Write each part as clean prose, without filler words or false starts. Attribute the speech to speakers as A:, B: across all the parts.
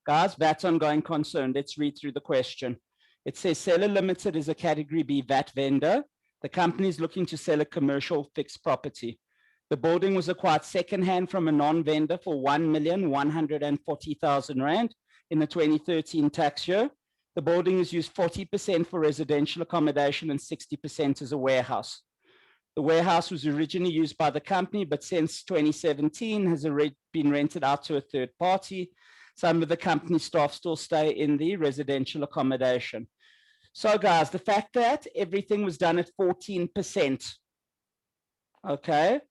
A: Guys, VAT on going concern. Let's read through the question. It says Seller Limited is a category B VAT vendor. The company is looking to sell a commercial fixed property. The building was acquired secondhand from a non-vendor for 1,140,000 Rand in the 2013 tax year. The building is used 40% for residential accommodation and 60% as a warehouse. The warehouse was originally used by the company, but since 2017 has been rented out to a third party. Some of the company staff still stay in the residential accommodation. So guys, the fact that everything was done at 14%, okay,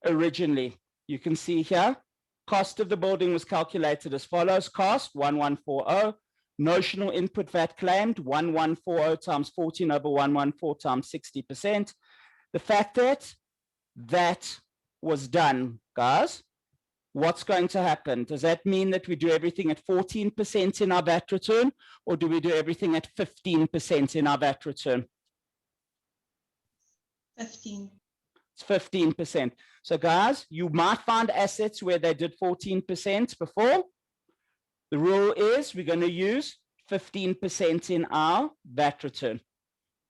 A: originally, you can see here, cost of the building was calculated as follows. Cost 1140, notional input VAT claimed 1140 times 14 over 114 times 60%. The fact that that was done, guys, what's going to happen? Does that mean that we do everything at 14% in our VAT return, or do we do everything at 15% in our VAT return?
B: 15.
A: It's 15%. So guys, you might find assets where they did 14% before. The rule is we're going to use 15% in our VAT return.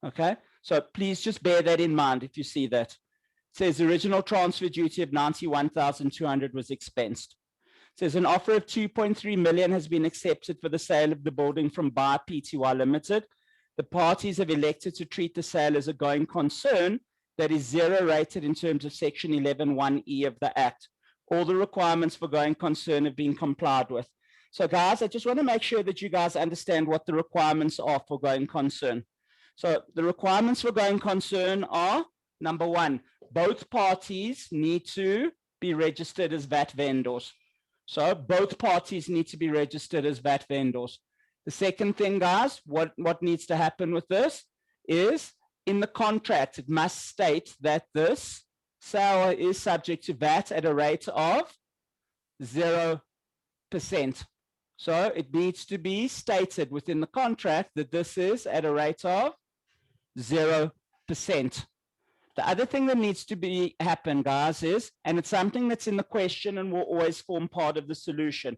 A: Okay, so please just bear that in mind if you see that. It says original transfer duty of 91,200 was expensed. It says an offer of 2.3 million has been accepted for the sale of the building from Buyer Pty Limited. The parties have elected to treat the sale as a going concern that is zero rated in terms of section 11(1)(e) of the Act. All the requirements for going concern have been complied with. So guys, I just want to make sure that you guys understand what the requirements are for going concern. So the requirements for going concern are, number one, both parties need to be registered as VAT vendors. So both parties need to be registered as VAT vendors. The second thing, guys, what needs to happen with this is in the contract, it must state that this sale is subject to VAT at a rate of 0%. So it needs to be stated within the contract that this is at a rate of 0%. The other thing that needs to happen, guys, is, and it's something that's in the question and will always form part of the solution,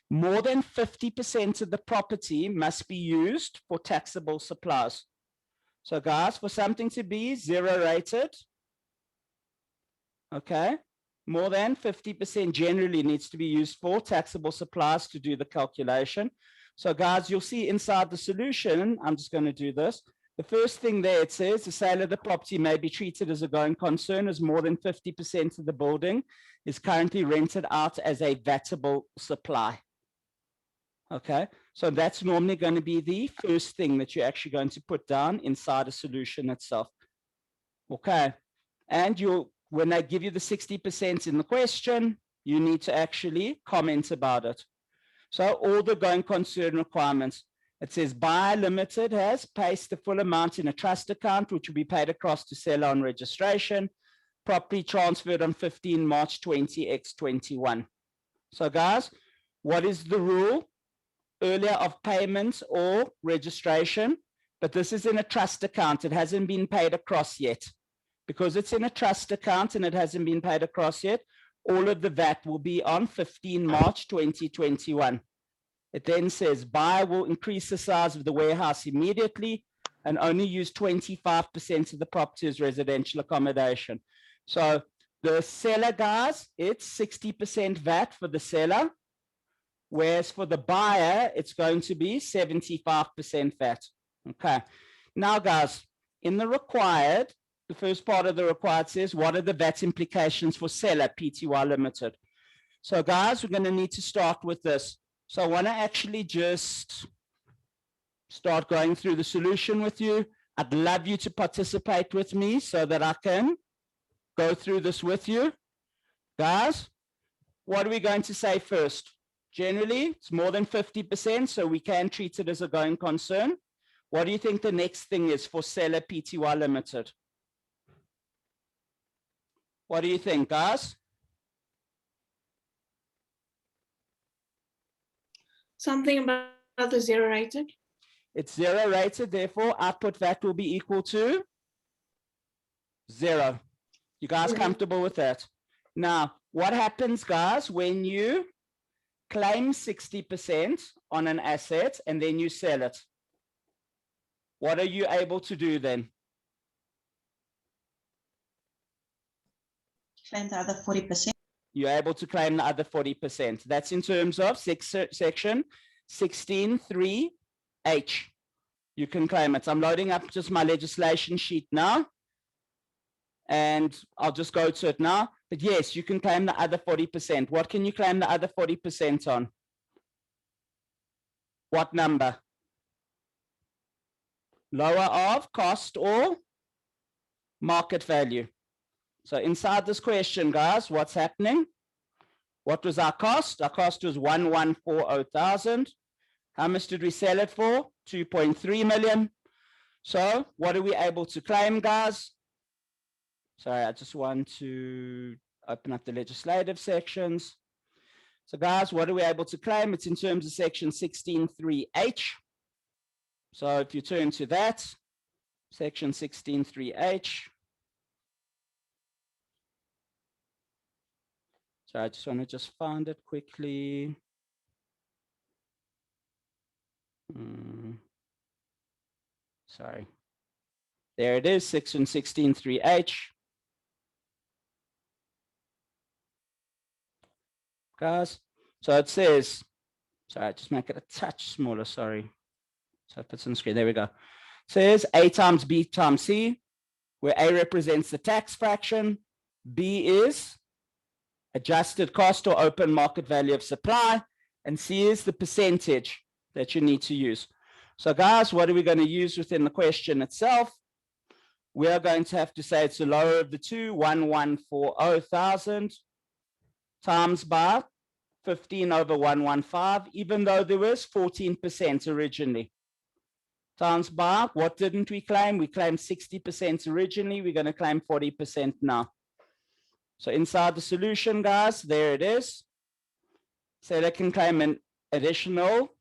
A: more than 50% of the property must be used for taxable supplies. So guys, for something to be zero rated, okay, more than 50% generally needs to be used for taxable supplies to do the calculation. So guys, you'll see inside the solution, I'm just going to do this. The first thing there, it says the sale of the property may be treated as a going concern as more than 50% of the building is currently rented out as a VATable supply. Okay, so that's normally going to be the first thing that you're actually going to put down inside a solution itself. Okay, and when they give you the 60% in the question, you need to actually comment about it. So all the going concern requirements. It says Buyer Limited has placed the full amount in a trust account, which will be paid across to seller on registration. Property transferred on 15 March 20x21. So guys, what is the rule earlier of payment or registration? But this is in a trust account. It hasn't been paid across yet. Because it's in a trust account and it hasn't been paid across yet, all of the VAT will be on 15 March 2021. It then says buyer will increase the size of the warehouse immediately and only use 25% of the property as residential accommodation. So the seller, guys, it's 60% VAT for the seller, whereas for the buyer, it's going to be 75% VAT. Okay. Now, guys, in the required, the first part of the required says, what are the VAT implications for Seller Pty Limited? So, guys, we're going to need to start with this. So I want to actually just start going through the solution with you. I'd love you to participate with me so that I can go through this with you. Guys, what are we going to say first? Generally, it's more than 50%, so we can treat it as a going concern. What do you think the next thing is for Seller Pty Limited? What do you think, guys?
B: Something about the zero rated.
A: It's zero rated, therefore output VAT will be equal to 0. You guys comfortable with that? Now, what happens, guys, when you claim 60% on an asset and then you sell it. What are you able to do then?
C: Claim the other 40%.
A: You're able to claim the other 40%. That's in terms of section 16(3)(h). You can claim it. I'm loading up just my legislation sheet now. And I'll just go to it now. But yes, you can claim the other 40%. What can you claim the other 40% on? What number? Lower of cost or market value. So inside this question, guys, what's happening? What was our cost? Our cost was 1,140,000. How much did we sell it for? 2.3 million. So what are we able to claim, guys? Sorry, I just want to open up the legislative sections. So guys, what are we able to claim? It's in terms of section 16(3)(h). So if you turn to that, section 16(3)(h). So I just want to just find it quickly. Sorry. There it is, section 16(3)(h). Guys, so it says, sorry, just make it a touch smaller, sorry. So it puts on the screen, there we go. It says A times B times C, where A represents the tax fraction, B is adjusted cost or open market value of supply, and C is the percentage that you need to use. So guys, what are we going to use within the question itself? We are going to have to say it's the lower of the two, 1,140,000 times by 15/115, even though there was 14% originally. Times by, what didn't we claim? We claimed 60% originally. We're going to claim 40% now. So inside the solution, guys, there it is. So they can claim an additional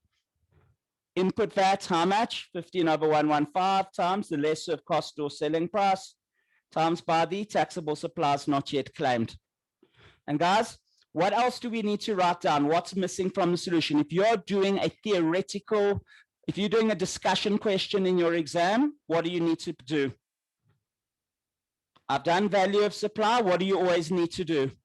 A: input VAT, how much? 15/115 times the lesser of cost or selling price times by the taxable supplies not yet claimed. And guys, what else do we need to write down? What's missing from the solution? If you're doing a theoretical, if you're doing a discussion question in your exam, what do you need to do? I've done value of supply. What do you always need to do?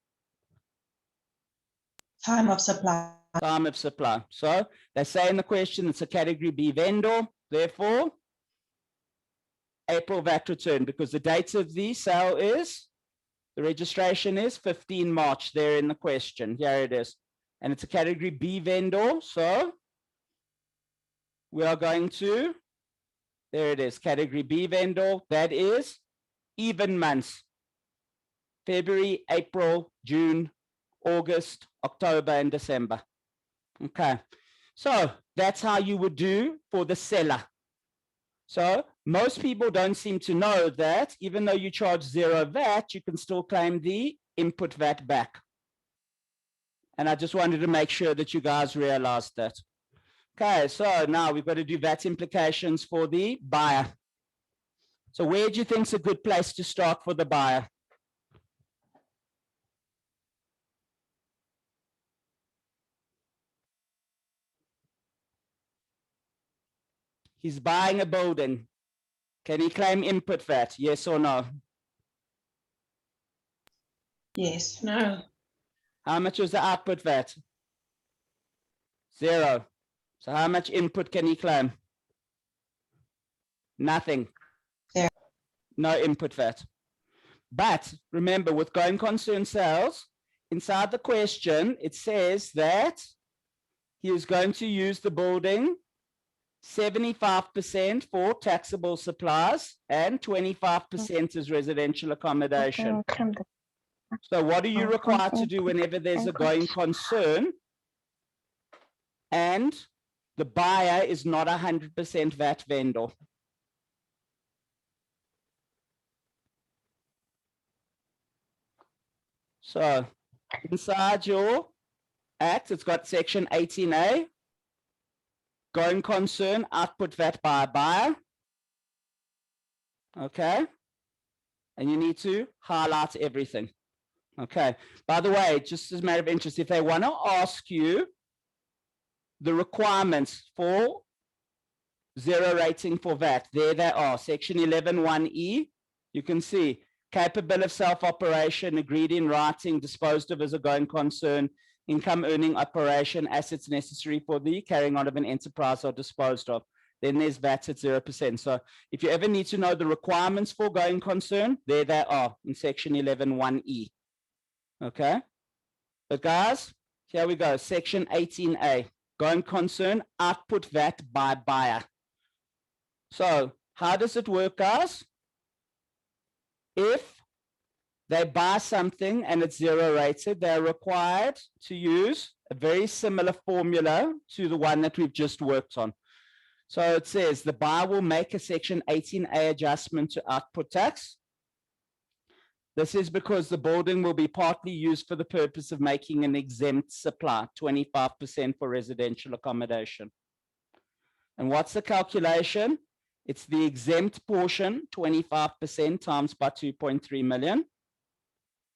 C: Time of supply.
A: Time of supply. So they say in the question, it's a category B vendor. Therefore, April VAT return, because the date of the sale is, the registration is 15 March there in the question. Here it is. And it's a category B vendor. So we are going to, there it is, category B vendor. That is even months. February, April, June, August, October, and December. Okay. So that's how you would do for the seller. So most people don't seem to know that even though you charge 0 VAT, you can still claim the input VAT back. And I just wanted to make sure that you guys realized that. Okay, so now we've got to do VAT implications for the buyer. So where do you think is a good place to start for the buyer? He's buying a building. Can he claim input VAT? Yes or no?
C: Yes.
B: No.
A: How much was the output VAT? 0. So how much input can he claim? Nothing.
C: 0.
A: No input VAT. But remember, with going concern sales, inside the question, it says that he is going to use the building 75% for taxable supplies and 25% as residential accommodation. So what are you required to do whenever there's a going concern and the buyer is not 100% VAT vendor? So inside your act, it's got section 18A. Going concern, output VAT by a buyer. Okay. And you need to highlight everything. Okay. By the way, just as a matter of interest, if they want to ask you the requirements for zero rating for VAT. There they are, section 11(1)(e). You can see capable of self-operation, agreed in writing, disposed of as a going concern, income earning operation, assets necessary for the carrying on of an enterprise are disposed of. Then there's VAT at 0%. So if you ever need to know the requirements for going concern, there they are in section 11(1)(e). Okay. But guys, here we go. Section 18A, going concern, output VAT by buyer. So how does it work, guys? If they buy something and it's zero rated, they're required to use a very similar formula to the one that we've just worked on. So it says the buyer will make a section 18A adjustment to output tax. This is because the building will be partly used for the purpose of making an exempt supply, 25% for residential accommodation. And what's the calculation? It's the exempt portion, 25% times by 2.3 million,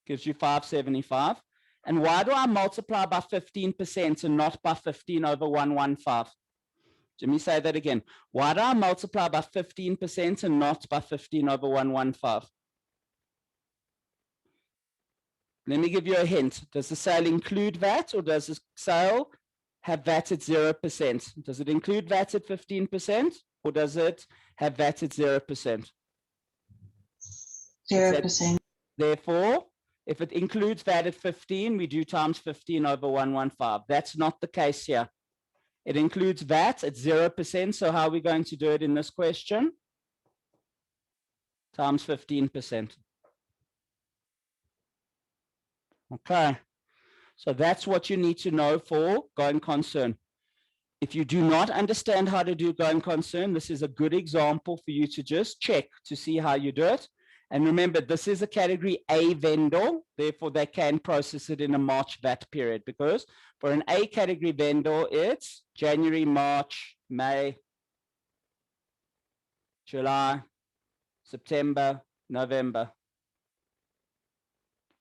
A: gives you 575. And why do I multiply by 15% and not by 15 over 115? Let me say that again. Why do I multiply by 15% and not by 15 over 115? Let me give you a hint. Does the sale include VAT or does the sale have VAT at 0%? Does it include VAT at 15% or does it have VAT at 0%?
C: 0%.
A: Therefore, if it includes VAT at 15, we do times 15 over 115. That's not the case here. It includes VAT at 0%. So how are we going to do it in this question? Times 15%. Okay. So that's what you need to know for going concern. If you do not understand how to do going concern, this is a good example for you to just check to see how you do it. And remember, this is a category A vendor, therefore they can process it in a March VAT period, because for an A category vendor, it's January, March, May, July, September, November.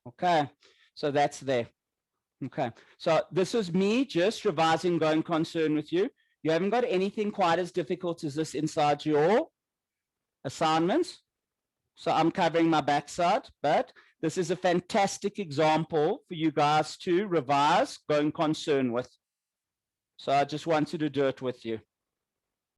A: Okay, so that's there. Okay, so this is me just revising going concern with you. You haven't got anything quite as difficult as this inside your assignments. So I'm covering my backside, but this is a fantastic example for you guys to revise going concern with. So I just wanted to do it with you.